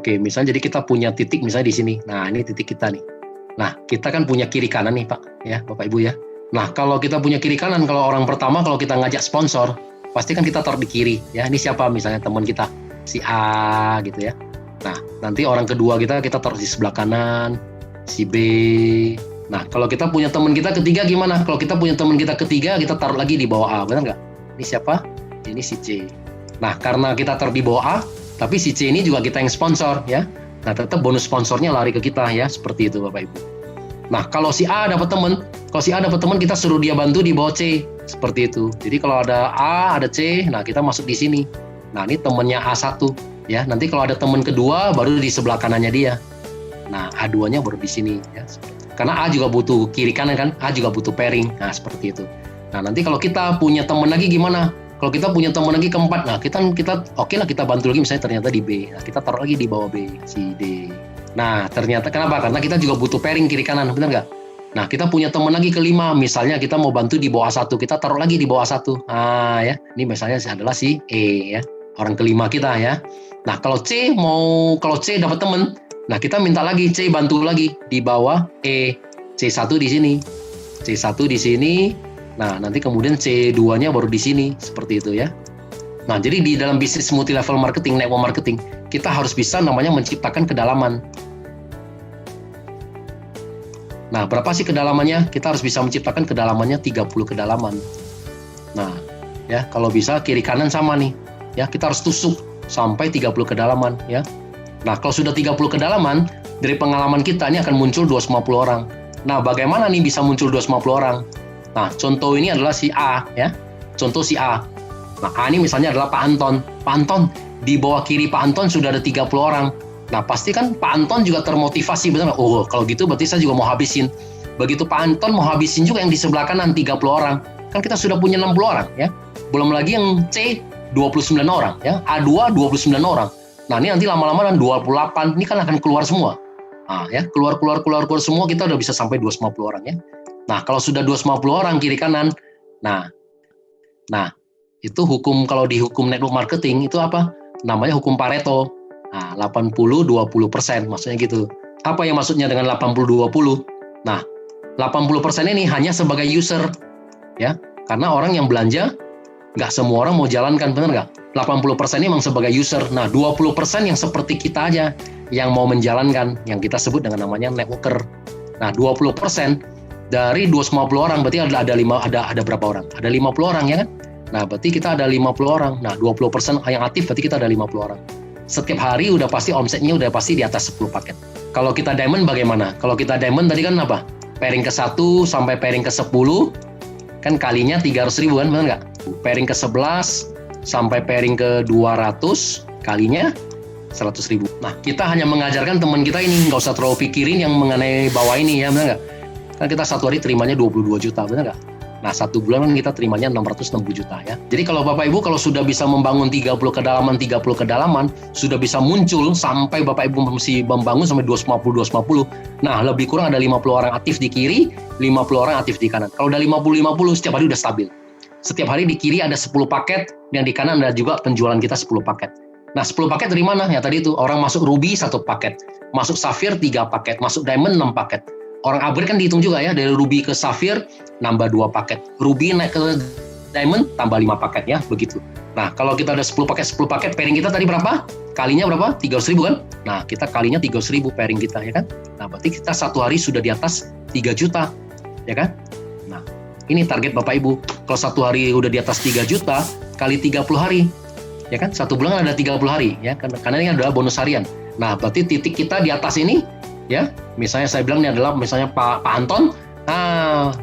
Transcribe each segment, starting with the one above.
Oke, misalnya jadi kita punya titik misalnya di sini. Nah, ini titik kita nih. Nah, kita kan punya kiri kanan nih, Pak, ya, Bapak Ibu ya. Nah, kalau kita punya kiri kanan, kalau orang pertama kalau kita ngajak sponsor, pasti kan kita taruh di kiri, ya. Ini siapa misalnya teman kita, si A gitu ya. Nah, nanti orang kedua kita taruh di sebelah kanan, si B. Nah, kalau kita punya teman kita ketiga gimana? Kalau kita punya teman kita ketiga, kita taruh lagi di bawah A, benar nggak? Ini siapa? Ini si C. Nah, karena kita taruh di bawah A, tapi si C ini juga kita yang sponsor, ya. Nah, tetap bonus sponsornya lari ke kita, ya. Seperti itu, Bapak Ibu. Nah, kalau si A dapat teman, kita suruh dia bantu di bawah C. Seperti itu. Jadi kalau ada A, ada C, nah kita masuk di sini. Nah, ini temannya A1, ya. Nanti kalau ada teman kedua, baru di sebelah kanannya dia. Nah, A2-nya baru di sini, ya. Karena A juga butuh kiri kanan kan, A juga butuh pairing. Nah, seperti itu. Nah, nanti kalau kita punya teman lagi gimana? Kalau kita punya teman lagi keempat, nah kita oke lah kita bantu lagi misalnya ternyata di B. Nah, kita taruh lagi di bawah B, si D. Nah, ternyata kenapa? Karena kita juga butuh pairing kiri kanan, benar nggak? Nah, kita punya teman lagi kelima, misalnya kita mau bantu di bawah A1, kita taruh lagi di bawah A1. Nah, ya. Ini misalnya adalah si E, ya. Orang kelima kita, ya. Nah, kalau C dapat teman, nah kita minta lagi C bantu lagi di bawah E. C1 di sini. C1 di sini. Nah, nanti kemudian C2-nya baru di sini, seperti itu ya. Nah, jadi di dalam bisnis multi level marketing, network marketing, kita harus bisa namanya menciptakan kedalaman. Nah, berapa sih kedalamannya? Kita harus bisa menciptakan kedalamannya 30 kedalaman. Nah, ya, kalau bisa kiri kanan sama nih. Ya, kita harus tusuk sampai 30 kedalaman, ya. Nah, kalau sudah 30 kedalaman, dari pengalaman kita ini akan muncul 250 orang. Nah, bagaimana nih bisa muncul 250 orang? Nah, contoh ini adalah si A, ya. Contoh si A. Nah, A ini misalnya adalah Pak Anton. Pak Anton, di bawah kiri Pak Anton sudah ada 30 orang. Nah, pasti kan Pak Anton juga termotivasi, benar nggak? Oh, kalau gitu berarti saya juga mau habisin. Begitu Pak Anton mau habisin juga yang di sebelah kanan 30 orang. Kan kita sudah punya 60 orang, ya. Belum lagi yang C, 29 orang, ya. A2, 29 orang. Nah, ini nanti lama-lama dan 28, ini kan akan keluar semua. Nah, ya, keluar semua, kita udah bisa sampai 250 orang, ya. Nah, kalau sudah 250 orang kiri kanan, nah, itu kalau di hukum network marketing itu apa? Namanya hukum Pareto. Nah, 80-20%, maksudnya gitu. Apa yang maksudnya dengan 80-20? Nah, 80% ini hanya sebagai user, ya, karena orang yang belanja, nggak semua orang mau jalankan, benar nggak? 80% ini memang sebagai user. Nah, 20% yang seperti kita aja, yang mau menjalankan, yang kita sebut dengan namanya networker. Nah, 20% dari 250 orang, berarti ada berapa orang? Ada 50 orang, ya kan? Nah, berarti kita ada 50 orang. Nah, 20% yang aktif, berarti kita ada 50 orang. Setiap hari udah pasti omsetnya udah pasti di atas 10 paket. Kalau kita diamond bagaimana? Kalau kita diamond tadi kan apa? Pairing ke 1 sampai pairing ke 10, kan kalinya 300.000 kan, benar nggak? Pairing ke 11 sampai pairing ke 200, kalinya 100.000. Nah, kita hanya mengajarkan teman kita ini, nggak usah terlalu pikirin yang mengenai bawah ini, ya, benar nggak? Kan kita satu hari terimanya 22 juta, benar nggak? Nah, satu bulan kan kita terimanya 660 juta, ya. Jadi kalau Bapak Ibu kalau sudah bisa membangun 30 kedalaman, sudah bisa muncul sampai Bapak Ibu mesti membangun sampai 250. Nah, lebih kurang ada 50 orang aktif di kiri, 50 orang aktif di kanan. Kalau udah 50 setiap hari udah stabil. Setiap hari di kiri ada 10 paket, dan di kanan ada juga penjualan kita 10 paket. Nah, 10 paket dari mana? Ya tadi itu, orang masuk Ruby 1 paket, masuk Sapphire 3 paket, masuk Diamond 6 paket. Orang upgrade kan dihitung juga, ya, dari Ruby ke Sapphire nambah 2 paket. Ruby naik ke Diamond tambah 5 paket, ya, begitu. Nah, kalau kita ada 10 paket, pairing kita tadi berapa? Kalinya berapa? 300.000 kan? Nah, kita kalinya 300.000 pairing kita, ya kan? Nah, berarti kita satu hari sudah di atas 3 juta, ya kan? Nah, ini target Bapak Ibu. Kalau satu hari udah di atas 3 juta, kali 30 hari, ya kan? Satu bulan ada 30 hari, ya, karena ini adalah bonus harian. Nah, berarti titik kita di atas ini, ya, misalnya saya bilang ini adalah misalnya Pak Anton,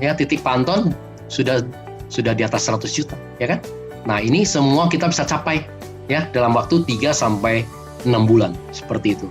ya, titik Pak Anton sudah di atas 100 juta, ya kan? Nah, ini semua kita bisa capai, ya, dalam waktu 3 sampai 6 bulan, seperti itu.